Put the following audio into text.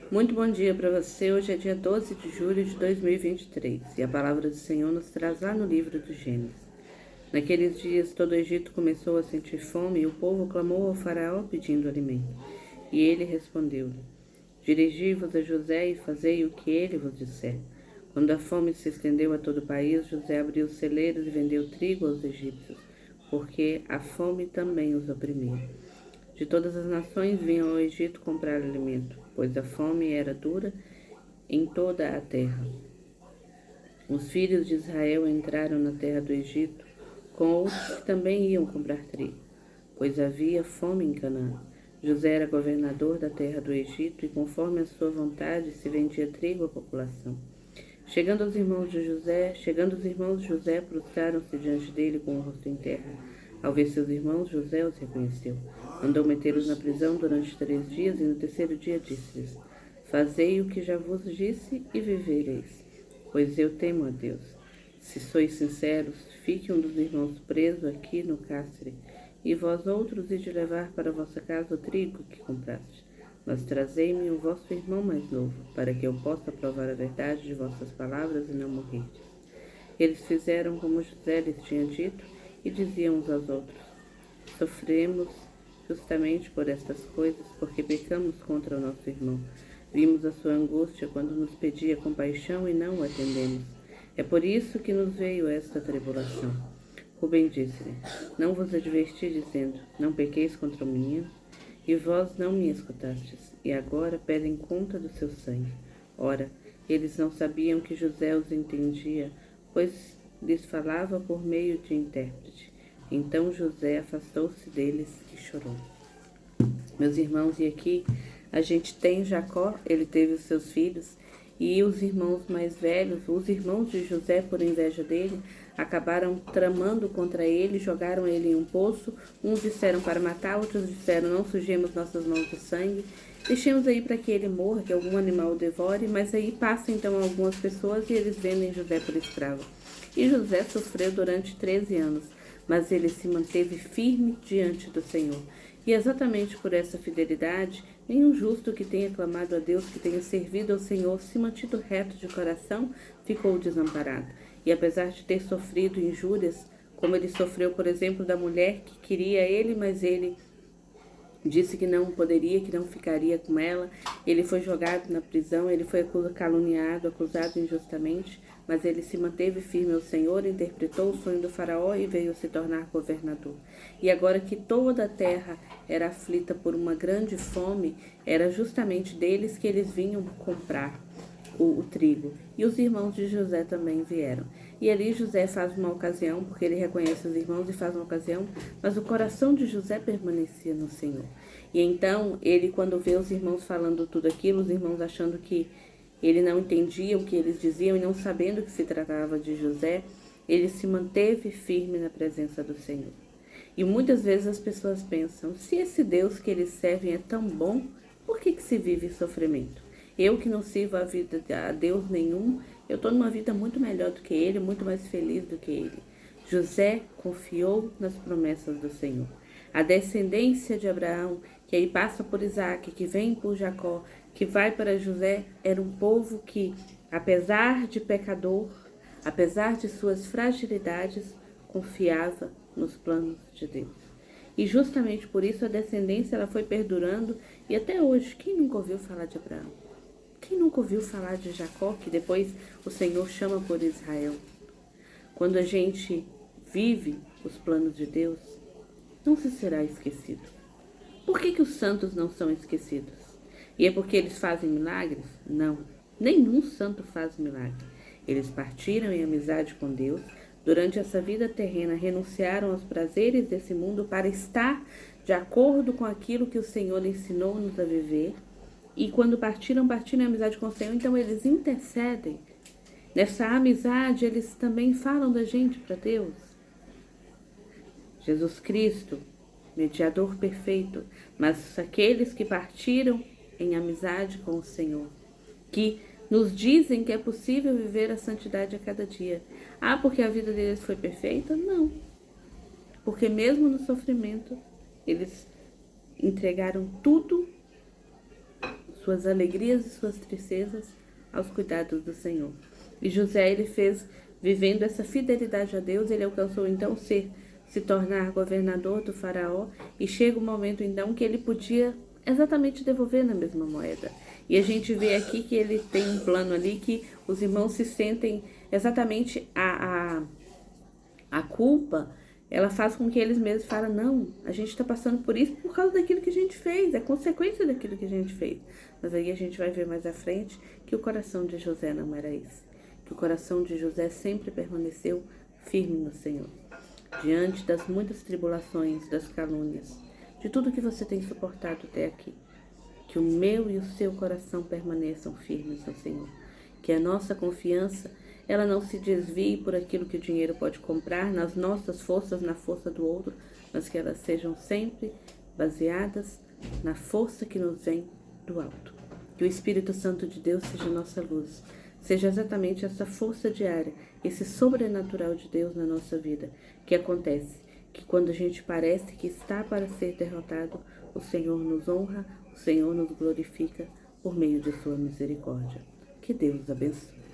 Muito bom dia para você. Hoje é dia 12 de julho de 2023 e a palavra do Senhor nos traz lá no livro do Gênesis. Naqueles dias todo o Egito começou a sentir fome e o povo clamou ao faraó pedindo alimento. E ele respondeu-lhe: Dirigi-vos a José e fazei o que ele vos disser. Quando a fome se estendeu a todo o país, José abriu os celeiros e vendeu trigo aos egípcios, porque a fome também os oprimia. De todas as nações vinham ao Egito comprar alimento, pois a fome era dura em toda a terra. Os filhos de Israel entraram na terra do Egito com outros que também iam comprar trigo, pois havia fome em Canaã. José era governador da terra do Egito e, conforme a sua vontade, se vendia trigo à população. Chegando os irmãos de José, prostraram-se diante dele com o rosto em terra. Ao ver seus irmãos, José os reconheceu. Mandou metê-los na prisão durante 3 dias e no terceiro dia disse-lhes: Fazei o que já vos disse e vivereis, pois eu temo a Deus. Se sois sinceros, fique um dos irmãos preso aqui no cárcere, e vós outros ide levar para vossa casa o trigo que compraste. Mas trazei-me o vosso irmão mais novo, para que eu possa provar a verdade de vossas palavras e não morrerdes. Eles fizeram como José lhes tinha dito e diziam uns aos outros: Sofremos justamente por estas coisas, porque pecamos contra o nosso irmão. Vimos a sua angústia quando nos pedia compaixão e não o atendemos. É por isso que nos veio esta tribulação. Rubem disse-lhe: Não vos adverti, dizendo: Não pequeis contra o menino? E vós não me escutastes, e agora pedem conta do seu sangue. Ora, eles não sabiam que José os entendia, pois lhes falava por meio de intérprete. Então José afastou-se deles e chorou. Meus irmãos, e aqui a gente tem Jacó, ele teve os seus filhos, e os irmãos mais velhos, os irmãos de José, por inveja dele, acabaram tramando contra ele, jogaram ele em um poço. Uns disseram para matar, outros disseram: não sujemos nossas mãos de sangue, deixemos aí para que ele morra, que algum animal o devore. Mas aí passam então algumas pessoas e eles vendem José por escravo. E José sofreu durante 13 anos, mas ele se manteve firme diante do Senhor. E exatamente por essa fidelidade, nenhum justo que tenha clamado a Deus, que tenha servido ao Senhor, se mantido reto de coração, ficou desamparado. E apesar de ter sofrido injúrias, como ele sofreu, por exemplo, da mulher que queria ele, mas ele disse que não poderia, que não ficaria com ela. Ele foi jogado na prisão, ele foi caluniado, acusado injustamente, mas ele se manteve firme ao Senhor, interpretou o sonho do faraó e veio se tornar governador. E agora que toda a terra era aflita por uma grande fome, era justamente deles que eles vinham comprar o trigo. E os irmãos de José também vieram. E ali José faz uma ocasião, porque ele reconhece os irmãos e faz uma ocasião, mas o coração de José permanecia no Senhor. E então, ele, quando vê os irmãos falando tudo aquilo, os irmãos achando que ele não entendia o que eles diziam e não sabendo que se tratava de José, ele se manteve firme na presença do Senhor. E muitas vezes as pessoas pensam: se esse Deus que eles servem é tão bom, por que se vive sofrimento? Eu que não sirvo a Deus nenhum, eu estou numa vida muito melhor do que ele, muito mais feliz do que ele. José confiou nas promessas do Senhor. A descendência de Abraão, que aí passa por Isaac, que vem por Jacó, que vai para José, era um povo que, apesar de pecador, apesar de suas fragilidades, confiava nos planos de Deus. E justamente por isso a descendência ela foi perdurando, e até hoje, quem nunca ouviu falar de Abraão? Quem nunca ouviu falar de Jacó, que depois o Senhor chama por Israel? Quando a gente vive os planos de Deus, não se será esquecido. Por que os santos não são esquecidos? E é porque eles fazem milagres? Não. Nenhum santo faz milagre. Eles partiram em amizade com Deus. Durante essa vida terrena, renunciaram aos prazeres desse mundo para estar de acordo com aquilo que o Senhor ensinou-nos a viver. E quando partiram em amizade com o Senhor, então eles intercedem. Nessa amizade, eles também falam da gente para Deus. Jesus Cristo, mediador perfeito, mas aqueles que partiram em amizade com o Senhor, que nos dizem que é possível viver a santidade a cada dia. Ah, porque a vida deles foi perfeita? Não. Porque mesmo no sofrimento, eles entregaram tudo suas alegrias e suas tristezas aos cuidados do Senhor. E José, ele fez, vivendo essa fidelidade a Deus, ele alcançou então se tornar governador do faraó, e chega o momento então que ele podia exatamente devolver na mesma moeda. E a gente vê aqui que ele tem um plano ali que os irmãos se sentem exatamente a culpa, ela faz com que eles mesmos falem, não, a gente está passando por isso por causa daquilo que a gente fez, é consequência daquilo que a gente fez. Mas aí a gente vai ver mais à frente que o coração de José não era esse, que o coração de José sempre permaneceu firme no Senhor. Diante das muitas tribulações, das calúnias, de tudo que você tem suportado até aqui, que o meu e o seu coração permaneçam firmes no Senhor, que a nossa confiança ela não se desvie por aquilo que o dinheiro pode comprar, nas nossas forças, na força do outro, mas que elas sejam sempre baseadas na força que nos vem do alto. Que o Espírito Santo de Deus seja nossa luz, seja exatamente essa força diária, esse sobrenatural de Deus na nossa vida, que acontece, que quando a gente parece que está para ser derrotado, o Senhor nos honra, o Senhor nos glorifica por meio de sua misericórdia. Que Deus abençoe.